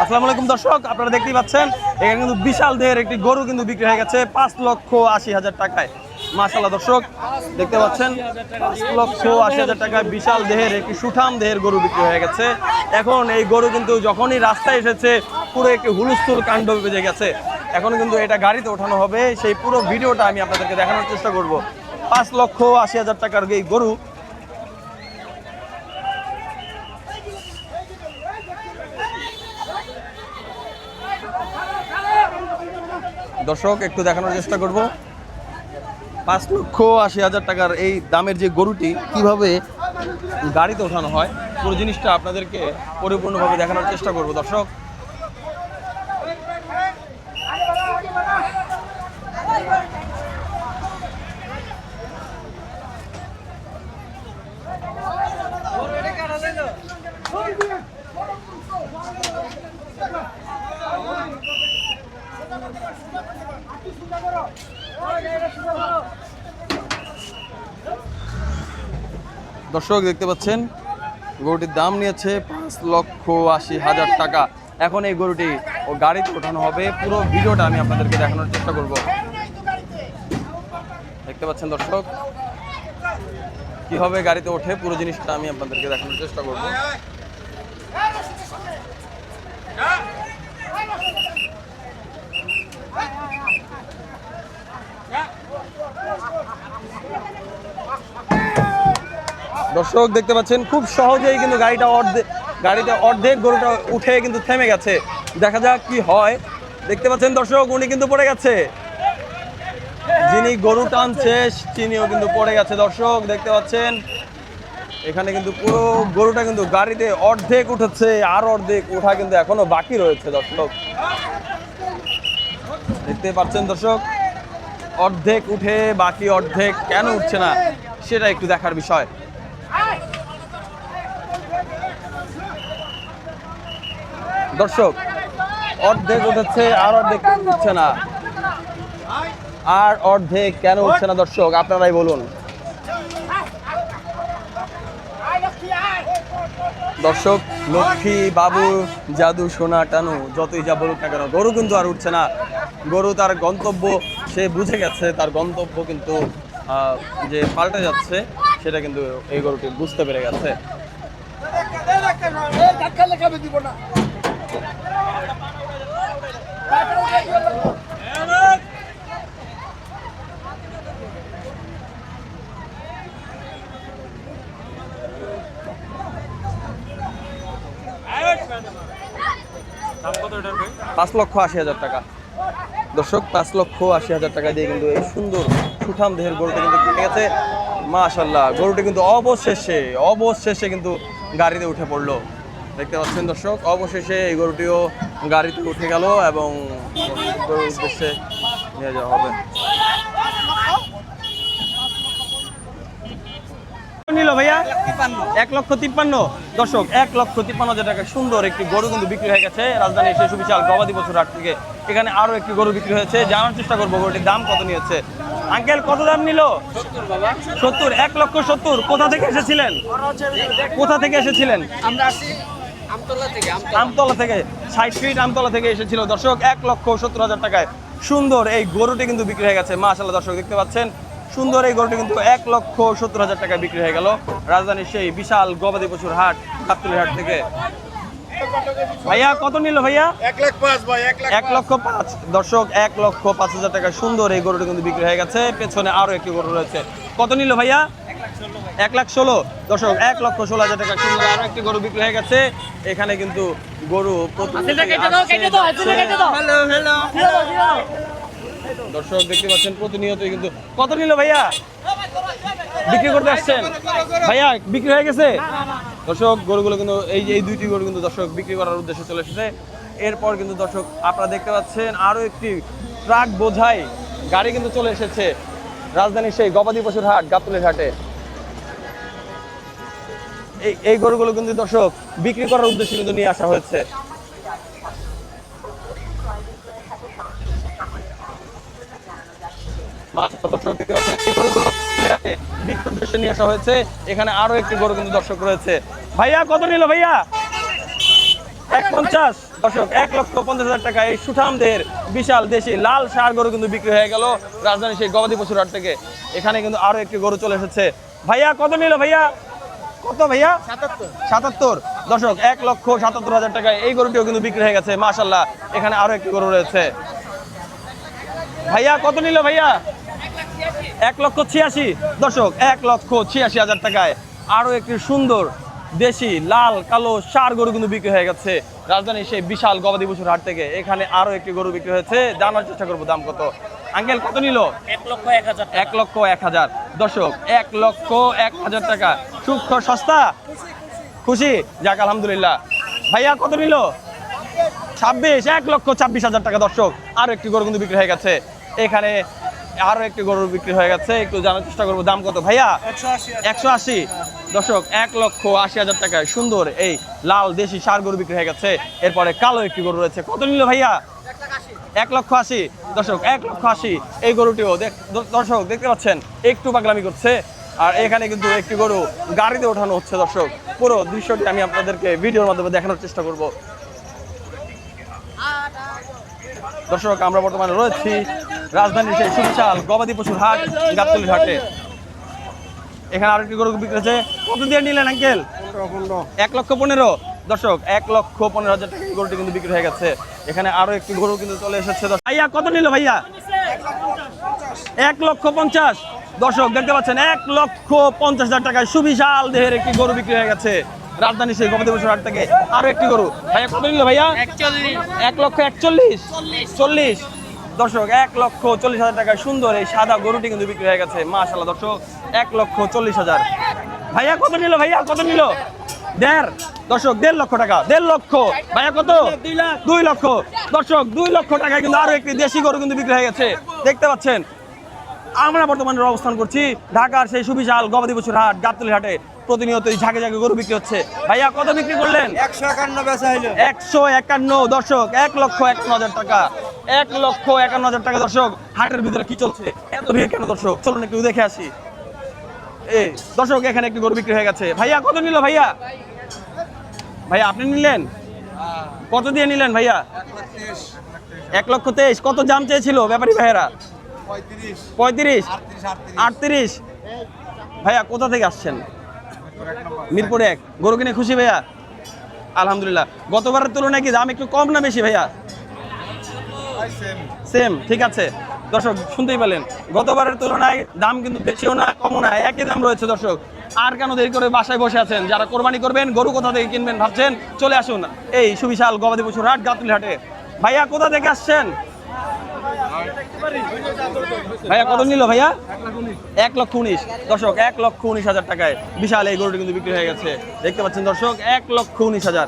আসসালামু আলাইকুম দর্শক, আপনারা দেখতেই পাচ্ছেন এখানে কিন্তু বিশাল দেহের একটি গরু কিন্তু বিক্রি হয়ে গেছে 5,80,000 টাকায়। মাশাআল্লাহ দর্শক দেখতে পাচ্ছেন 5,80,000 টাকায় বিশাল দেহের একটি সুঠাম দেহের গরু বিক্রি হয়ে গেছে। এখন এই গরু কিন্তু যখনই রাস্তায় এসেছে পুরো একটি হুলস্থুল কাণ্ড বেজে গেছে। এখন কিন্তু এটা গাড়িতে ওঠানো হবে, সেই পুরো ভিডিওটা আমি আপনাদেরকে দেখানোর চেষ্টা করব। 5,80,000 টাকার এই গরু দর্শক একটু দেখানোর চেষ্টা করব 5,80,000 টাকার এই দামের যে গরুটি কিভাবে গাড়িতে ওঠানো হয় পুরো জিনিসটা আপনাদেরকে পরিপূর্ণভাবে দেখানোর চেষ্টা করব দর্শক। দর্শক দেখতে পাচ্ছেন গরুটির দাম নিয়েছে 5,80,000 টাকা। এখন এই গরুটি ও গাড়িতে ওঠানো হবে, পুরো ভিডিওটা আমি আপনাদেরকে দেখানোর চেষ্টা করব। দেখতে পাচ্ছেন দর্শক কিভাবে গাড়িতে ওঠে পুরো জিনিসটা আমি আপনাদেরকে দেখানোর চেষ্টা করব। দর্শক দেখতে পাচ্ছেন খুব সহজেই কিন্তু গাড়িতে অর্ধেক গরুটা উঠে কিন্তু থেমে গেছে। দেখা যাক কি হয়। দেখতে পাচ্ছেন দর্শক উনি কিন্তু পড়ে গেছে, যিনি গরু টানছে তিনিও কিন্তু পড়ে গেছে। দর্শক দেখতে পাচ্ছেন এখানে কিন্তু পুরো গরুটা কিন্তু গাড়িতে অর্ধেক উঠেছে, আর অর্ধেক ওঠা কিন্তু এখনো বাকি রয়েছে। দর্শক দেখতে পাচ্ছেন দর্শক অর্ধেক উঠে বাকি অর্ধেক কেন উঠছে না সেটা একটু দেখার বিষয়। দর্শক অর্ধেক উঠেছে আর অর্ধেক উঠছে না, আর অর্ধেক কেন উঠছে না দর্শক আপনারাই বলুন। দর্শক লক্ষ্মী বাবু জাদু সোনা টানু যতই যা বলুক না কেন গরু কিন্তু আর উঠছে না। গরু তার গন্তব্য সে বুঝে গেছে, তার গন্তব্য কিন্তু যে পাল্টে যাচ্ছে সেটা কিন্তু এই গরুটি বুঝতে পেরে গেছে। পাঁচ লক্ষ 80,000 টাকা দর্শক, 5,80,000 টাকা দিয়ে কিন্তু এই সুন্দর সুঠাম দেহের গরুটা কিন্তু কিনে গেছে। মাশাআল্লাহ গরুটি কিন্তু অবশেষে কিন্তু গাড়িতে উঠে পড়লো। দেখতে পাচ্ছেন দর্শক অবশেষে এই গরুটিও গাড়িতে উঠে গেল এবং গরুর উদ্দেশ্যে নিয়ে যাওয়া হবে। নিল ভাইয়া 1,53,000 দর্শক 1,53,000 টাকা সুন্দর একটি গরু কিন্তু বিক্রি হয়ে গেছে রাজধানীর সেই সুবিশাল গবাদি পশুর হাট থেকে। এখানে আরো একটি গরু বিক্রি হয়েছে, জানার চেষ্টা করবো গরুটির দাম কত নিয়েছে। আঙ্কেল কত দাম নিল? 70, 1,70,000। কোথা থেকে এসেছিলেন? আমতলা থেকে 60 ফিট আমতলা থেকে এসেছিল দর্শক। 1,70,000 টাকায় সুন্দর এই গরুটি কিন্তু বিক্রি হয়ে গেছে। মাশাআল্লাহ দর্শক দেখতে পাচ্ছেন সুন্দর এই গরুটি কিন্তু 1,70,000 টাকায় বিক্রি হয়ে গেল রাজধানীর সেই বিশাল গবাদি পশুর হাট গাবতলী হাট থেকে। ভাইয়া কত নিল ভাইয়া? 1,05,000 ভাই। 1,05,000 দর্শক 1,05,000 টাকা সুন্দর এই গরুটি কিন্তু বিক্রি হয়ে গেছে। পেছনে আরো একটি গরু রয়েছে। কত নিল ভাইয়া? 1,16,000 দর্শক 1,16,000 টাকা সুন্দর আরো একটি গরু বিক্রি হয়ে গেছে। এখানে কিন্তু গরু দর্শক দেখতে পাচ্ছেন প্রতিনিয়তই কিন্তু। কত নিল ভাইয়া? বিক্রি করতে আসছেন ভাইয়া? বিক্রি হয়ে গেছে দর্শক গরুগুলো কিন্তু এই দুইটি গরু কিন্তু দর্শক বিক্রি করার উদ্দেশ্যে চলে এসেছে। এরপর কিন্তু দর্শক আপনারা দেখতে পাচ্ছেন আরো একটি ট্রাক বোঝাই গাড়ি কিন্তু চলে এসেছে রাজধানীর সেই গবাদি পশুর হাট গাবতলী হাটে। এই গরুগুলো কিন্তু দর্শক বিক্রি করার উদ্দেশ্যে কিন্তু নিয়ে আসা হয়েছে। দর্শক দেখতে পাচ্ছেন এই গরুগুলো বিক্রির উদ্দেশ্যে নিয়ে আসা হয়েছে। এখানে আরো একটি গরু কিন্তু দর্শক রয়েছে। ভাইয়া কত নিল ভাইয়া? 150। দর্শক 1,50,000 টাকা এই সুঠামদের বিশাল দেশি লাল ষাঁড় গরু কিন্তু বিক্রি হয়ে গেল রাজধানী সেই গবাদি পশুর হাট থেকে। এখানে কিন্তু আরো একটি গরু চলে এসেছে। ভাইয়া কত নিল ভাইয়া? কত ভাইয়া? 77। দর্শক 1,77,000 টাকায় এই গরুটিও কিন্তু বিক্রি হয়ে গেছে মাশাআল্লাহ। এখানে আরো একটি গরু রয়েছে। ভাইয়া কত নিল ভাইয়া? 1,86,000। দর্শক 1,86,000 টাকায় আরো একটি সুন্দর দেশি লাল কালো ষাঁড় গরু কিন্তু বিক্রি হয়ে গেছে রাজধানী সেই বিশাল গবাদি পশুর হাট থেকে। এখানে আরো একটি গরু বিক্রি হয়েছে, জানার চেষ্টা করবো দাম কত। আঙ্কেল কত নিল? 1,01,000। দর্শক 1,01,000 টাকা। সূক্ষ্ম সস্তা, খুশি? যাক আলহামদুলিল্লাহ। ভাইয়া কত নিল? 26। 1,24,000 টাকা। দর্শক আরো একটি গরু কিন্তু বিক্রি হয়ে গেছে। এখানে আরো একটি গরু বিক্রি হয়ে গেছে, একটু জানার চেষ্টা করবো দাম কত। ভাইয়া 180। দর্শক 1,80,000 টাকায় সুন্দর এই লাল দেশি ষাঁড় গরু বিক্রি হয়ে গেছে। এরপরে কালো একটি গরু রয়েছে। কত নিল ভাইয়া? 1,80,000। দর্শক 1,80,000 এই গরুটিও দর্শক দেখতে পাচ্ছেন একটু পাগলামি করছে। আর এখানে কিন্তু একটি গরু গাড়িতে ওঠানো হচ্ছে। দর্শক পুরো দৃশ্যটি আমি আপনাদেরকে ভিডিওর মাধ্যমে দেখানোর চেষ্টা করব। দর্শক আমরা বর্তমানে রয়েছি রাজধানীর সেই সুবিশাল গবাদি পশুর হাট গাবতলী হাটে। এখানে আরো একটি গরু বিক্রি হচ্ছে। কত দিয়ে নিলেন আঙ্কেল? 1,15,000। দর্শক 1,15,000 টাকা এই গরুটি কিন্তু বিক্রি হয়ে গেছে। এখানে আরো একটি গরু কিন্তু চলে এসেছে। ভাইয়া কত নিল ভাইয়া? 1,50,000। দর্শক দেখতে পাচ্ছেন 1,50,000 টাকায় সুবিশাল দেহের একটি গরু বিক্রি হয়ে গেছে রাজধানী সেই গবাদি পশুর হাট থেকে। আরো একটি গরু। ভাইয়া কত নিল ভাইয়া? 1,41,000। দর্শক 1,40,000 টাকায় সুন্দর এই সাদা গরুটি কিন্তু বিক্রি হয়ে গেছে মাশাআল্লাহ। দর্শক 1,40,000। ভাইয়া কত নিল? ভাইয়া কত নিল? 1.5। দর্শক 1.5 লক্ষ টাকা। 1.5 লক্ষ। ভাইয়া কত? 2 লক্ষ। দর্শক 2 লক্ষ টাকায় কিন্তু আরো একটি দেশি গরু কিন্তু বিক্রি হয়ে গেছে। দেখতে পাচ্ছেন আমরা বর্তমানে অবস্থান করছি ঢাকার সেই সুবিশাল গবাদি পশুর হাট গাবতলী হাটে। প্রতিনিয়ত ঝাঁকে ঝাঁকে গরু বিক্রি হচ্ছে। ভাইয়া কত বিক্রি করলেন? 151 বেচা হইলো। 151। দর্শক 1,51,000 টাকা। 1,51,000 টাকা। দর্শক হাটের ভিতরে কি চলছে, এত ভিড় কেন? দর্শক চলুন একটু দেখে আসি। এই দর্শক এখানে একটি গরু বিক্রি হয়ে গেছে। ভাইয়া কত নিল ভাইয়া? ভাইয়া আপনি নিলেন? কত দিয়ে নিলেন ভাইয়া? 1,23,000। কত দাম চেয়েছিল ব্যাপারী ভাইয়েরা? 35, 38। ভাইয়া কোথা থেকে আসছেন? মিরপুর 1। গরু কিনে খুশি ভাইয়া? আলহামদুলিল্লাহ। গতবারের তুলনায় কি দাম একটু কম না বেশি ভাইয়া? সেম। ঠিক আছে দর্শক শুনতেই পেলেন, গতবারের তুলনায় দাম কিন্তু বেশিও না কমও না, একই দাম রয়েছে। দর্শক আর কেন দেরি করে বাসায় বসে আছেন? যারা কোরবানি করবেন, গরু কোথা থেকে কিনবেন ভাবছেন, চলে আসুন এই সুবিশাল গবাদি পশুর হাট গাবতলী হাটে। ভাইয়া কোথা থেকে আসছেন? ভাইয়া কত নিল ভাইয়া? 1,19,000। দর্শক 1,19,000 টাকায় বিশাল এই গরুটি কিন্তু বিক্রি হয়ে গেছে। দেখতে পাচ্ছেন দর্শক 1,19,000।